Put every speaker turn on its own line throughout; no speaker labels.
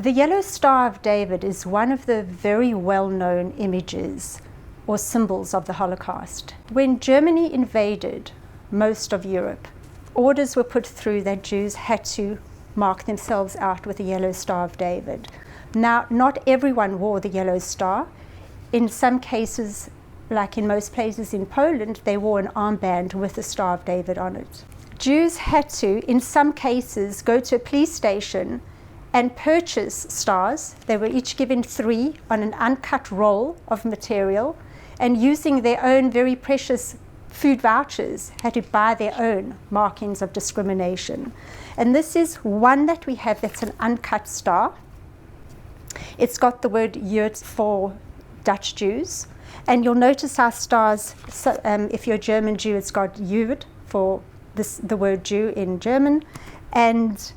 The yellow Star of David is one of the very well-known images or symbols of the Holocaust. When Germany invaded most of Europe, orders were put through that Jews had to mark themselves out with the yellow Star of David. Now, not everyone wore the yellow star. In some cases, like in most places in Poland, they wore an armband with the Star of David on it. Jews had to, in some cases, go to a police station and purchase stars. They were each given 3 on an uncut roll of material, and using their own very precious food vouchers, had to buy their own markings of discrimination. And this is one that we have that's an uncut star. It's got the word Jood for Dutch Jews. And you'll notice our stars, if you're a German Jew, it's got Jood for the word Jew in German. And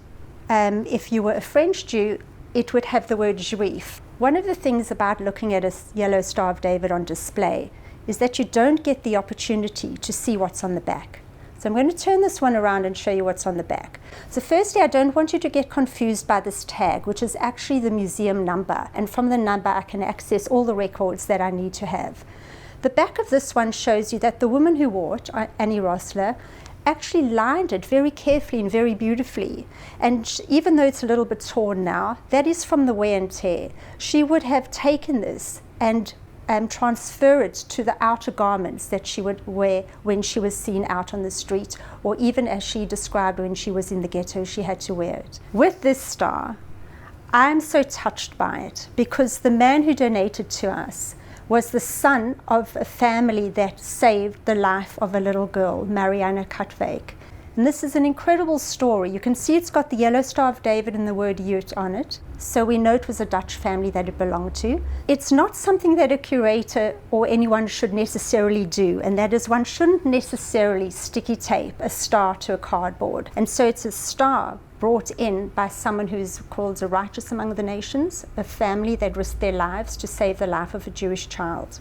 if you were a French Jew, it would have the word Juif. One of the things about looking at a yellow Star of David on display is that you don't get the opportunity to see what's on the back. So I'm going to turn this one around and show you what's on the back. So firstly, I don't want you to get confused by this tag, which is actually the museum number. And from the number, I can access all the records that I need to have. The back of this one shows you that the woman who wore it, Annie Rossler, actually lined it very carefully and very beautifully. And even though it's a little bit torn now, that is from the wear and tear. She would have taken this and transfer it to the outer garments that she would wear when she was seen out on the street, or even as she described when she was in the ghetto, she had to wear it. With this star, I'm so touched by it because the man who donated to us was the son of a family that saved the life of a little girl, Marianne Katwijk. And this is an incredible story. You can see it's got the yellow Star of David and the word Jood on it. So we know it was a Dutch family that it belonged to. It's not something that a curator or anyone should necessarily do, and that is one shouldn't necessarily sticky tape a star to a cardboard. And so it's a star brought in by someone who's called a righteous among the nations, a family that risked their lives to save the life of a Jewish child.